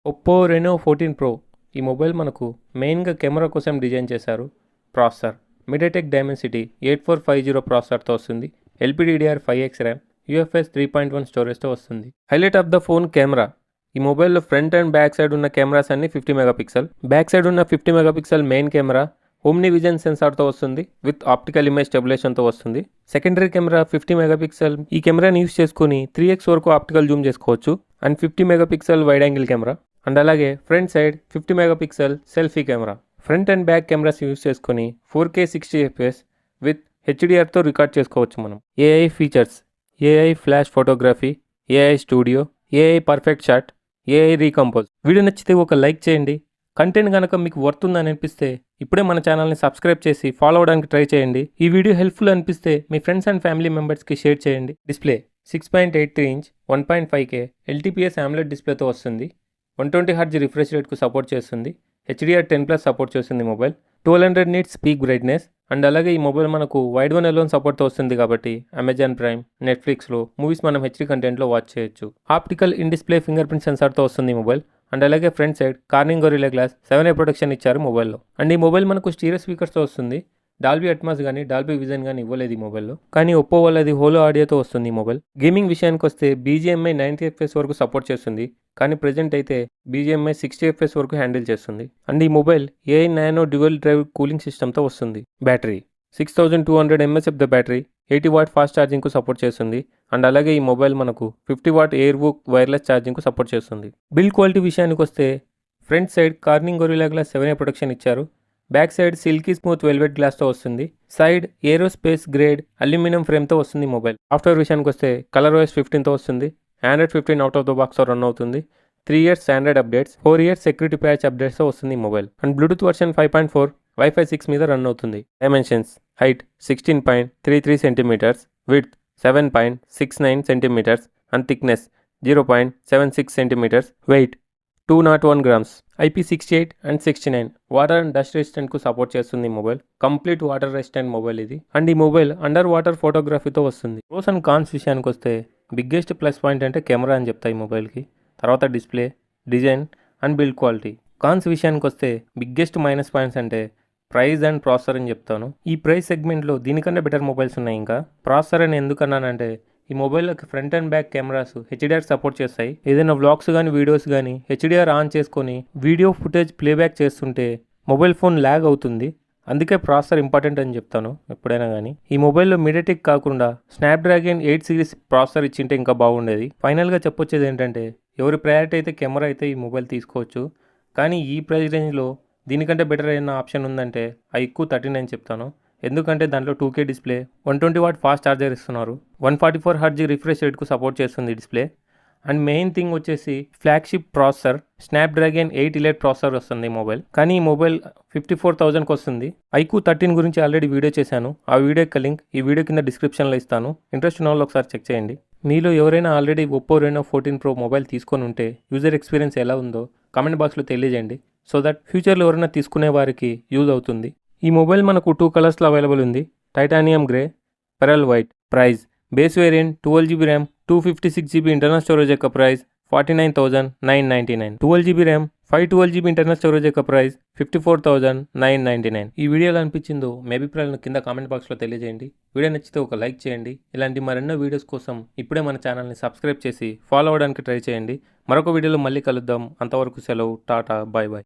Oppo Reno 14 pro ఈ mobile మనకు మెయిన్గా కెమెరా కోసం డిజైన్ చేశారు. ప్రాసెసర్ మీడియాటెక్ డైమెన్సిటీ 8450 ప్రాసెసర్తో వస్తుంది. LPDDR5X ర్యామ్, UFS 3.1 స్టోరేజ్తో వస్తుంది. Highlight of the phone camera. ఈ మొబైల్లో ఫ్రంట్ అండ్ బ్యాక్ సైడ్ ఉన్న కెమెరాస్ అన్ని 50 మెగాపిక్సెల్. బ్యాక్ సైడ్ ఉన్న 50 megapixel main camera OmniVision సెన్సార్తో వస్తుంది విత్ ఆప్టికల్ ఇమేజ్ స్టెబిలేషన్తో వస్తుంది. Secondary camera 50 megapixel. ఈ కెమెరాని యూస్ చేసుకుని 3x వరకు ఆప్టికల్ జూమ్ చేసుకోవచ్చు. And 50 megapixel wide angle camera. And అలాగే front side 50 megapixel selfie camera. Front and back cameras use చేసుకుని 4K 60fps విత్ HDRతో రికార్డ్ చేసుకోవచ్చు మనం. AI features: AI flash photography, AI studio, AI perfect shot, AI recompose. Video నచ్చితే ఒక like చేయండి. Content కనుక మీకు వర్త్ ఉందని అనిపిస్తే ఇప్పుడే మన ఛానల్ని సబ్స్క్రైబ్ చేసి ఫాలో అవడానికి ట్రై చేయండి. ఈ వీడియో హెల్ప్ఫుల్ అనిపిస్తే మీ ఫ్రెండ్స్ అండ్ ఫ్యామిలీ మెంబర్స్కి షేర్ చేయండి. Display 6.83 inch 1.5K LTPS AMOLED డిస్ప్లేతో వస్తుంది. 120Hz రిఫ్రెష్ రేట్కు సపోర్ట్ చేస్తుంది. HDR10+ సపోర్ట్ చేస్తుంది mobile. 1200 nits peak brightness. And అలాగే ఈ మొబైల్ మనకు వైడ్ వన్ ఎలోన్ సపోర్ట్తో వస్తుంది కాబట్టి అమెజాన్ ప్రైమ్, నెట్ఫ్లిక్స్లో మూవీస్ మనం HD కంటెంట్లో వాచ్ చేయొచ్చు. Optical in display fingerprint సెన్సార్తో వస్తుంది మొబైల్. అండ్ అలాగే front side Corning Gorilla glass 7A protection ఇచ్చారు మొబైల్లో. అండ్ ఈ మొబైల్ మనకు స్టీరియో స్పీకర్స్తో వస్తుంది. డాల్బీ అట్మాస్ కానీ డాల్బీ విజన్ కానీ ఇవ్వలేదు ఈ మొబైల్లో. కానీ ఒప్పో వాళ్ళది హోలో ఆడియోతో వస్తుంది ఈ మొబైల్. గేమింగ్ విషయానికి వస్తే BGMI 90fps వరకు సపోర్ట్ చేస్తుంది. కానీ ప్రెజెంట్ అయితే BGMI 60fps వరకు హ్యాండిల్ చేస్తుంది. అండ్ ఈ mobile AI nano dual drive cooling సిస్టమ్తో వస్తుంది. Battery 6200 mAh the battery 80W fast ఛార్జింగ్కు సపోర్ట్ చేస్తుంది. అండ్ అలాగే ఈ మొబైల్ మనకు 50W ఎయిర్వుక్ వైర్లెస్ ఛార్జింగ్కు సపోర్ట్ చేస్తుంది. బిల్డ్ క్వాలిటీ విషయానికి వస్తే front side Corning Gorilla glass 7A protection ఇచ్చారు. Back side silky smooth velvet గ్లాస్తో వస్తుంది. సైడ్ ఏరోస్పేస్ గ్రేడ్ అల్యూమినియం ఫ్రేమ్తో వస్తుంది మొబైల్. సాఫ్ట్వేర్ విషయానికి వస్తే ColorOS 15తో వస్తుంది. Android 15 అవుట్ ఆఫ్ ద బాక్స్తో రన్ అవుతుంది. 3 years standard updates, 4 years security patch అప్డేట్స్తో వస్తుంది mobile. And Bluetooth version 5.4, Wi-Fi 6 మీద రన్ అవుతుంది. Dimensions: height 16.33 centimetres, width 7.69 centimetres and thickness 0.76 centimetres, weight 201 grams. IP68 and 69 water and dust రెసిస్టెంట్కు support చేస్తుంది mobile. Complete water resistant mobile ఇది. And ఈ mobile under water ఫోటోగ్రఫీతో వస్తుంది. Pros and cons విషయానికి వస్తే బిగ్గెస్ట్ ప్లస్ పాయింట్ అంటే camera అని చెప్తాయి మొబైల్కి. తర్వాత display, design and build quality. Cons విషయానికి వస్తే బిగ్గెస్ట్ మైనస్ పాయింట్స్ అంటే ప్రైస్ అండ్ ప్రాసెసర్ అని చెప్తాను. ఈ ప్రైస్ సెగ్మెంట్లో దీనికన్నా బెటర్ మొబైల్స్ ఉన్నాయి. ఇంకా ప్రాసెసర్ అని ఎందుకన్నానంటే ఈ మొబైల్లోకి front and back cameras HDR support చేస్తాయి. ఏదైనా వ్లాగ్స్ కానీ వీడియోస్ కానీ HDR ఆన్ చేసుకొని వీడియో ఫుటేజ్ ప్లేబ్యాక్ చేస్తుంటే మొబైల్ ఫోన్ ల్యాగ్ అవుతుంది. అందుకే ప్రాసెసర్ ఇంపార్టెంట్ అని చెప్తాను ఎప్పుడైనా కానీ. ఈ మొబైల్లో మీడియాటెక్ కాకుండా స్నాప్డ్రాగన్ 8 సిరీస్ ప్రాసెసర్ ఇచ్చింటే ఇంకా బాగుండేది. ఫైనల్గా చెప్పొచ్చేది ఏంటంటే ఎవరి ప్రయారిటీ అయితే కెమెరా అయితే ఈ మొబైల్ తీసుకోవచ్చు. కానీ ఈ ప్రైస్ రేంజ్లో దీనికంటే బెటర్ అయిన ఆప్షన్ ఉందంటే ఆ ఎక్కువ 39 చెప్తాను. ఎందుకంటే దాంట్లో 2K display, 120W fast charger ఇస్తున్నారు. 144Hz రిఫ్రెష్ రేట్కు సపోర్ట్ చేస్తుంది డిస్ప్లే. అండ్ మెయిన్ థింగ్ వచ్చేసి flagship processor Snapdragon 8 elite processor వస్తుంది మొబైల్. కానీ ఈ మొబైల్ 54,000కి వస్తుంది. iQOO 13 గురించి ఆల్రెడీ వీడియో చేశాను. ఆ వీడియో యొక్క లింక్ ఈ వీడియో కింద డిస్క్రిప్షన్లో ఇస్తాను. ఇంట్రెస్ట్ ఉన్న వాళ్ళు ఒకసారి చెక్ చేయండి. మీలో ఎవరైనా already Oppo Reno 14 pro mobile తీసుకొని ఉంటే యూజర్ ఎక్స్పీరియన్స్ ఎలా ఉందో కామెంట్ బాక్స్లో తెలియజేయండి. సో దట్ ఫ్యూచర్లో ఎవరైనా తీసుకునే వారికి యూజ్ అవుతుంది. ఈ మొబైల్ మనకు 2 కలర్స్లో అవైలబుల్ ఉంది: titanium grey, pearl white. Price base variant 12GB RAM, 256GB internal storage యొక్క price 49,999. 12GB RAM, 512GB internal storage యొక్క ప్రైస్ 54,999. ఈ వీడియోలో అనిపించిందో మీ అభిప్రాయాలను కింద కామెంట్ బాక్స్లో తెలియజేయండి. వీడియో నచ్చితే ఒక లైక్ చేయండి. ఇలాంటి మరెన్నో వీడియోస్ కోసం ఇప్పుడే మన ఛానల్ని సబ్స్క్రైబ్ చేసి ఫాలో అవ్వడానికి ట్రై చేయండి. మరొక వీడియోలో మళ్ళీ కలుద్దాం. అంతవరకు సెలవు. Tata, bye bye.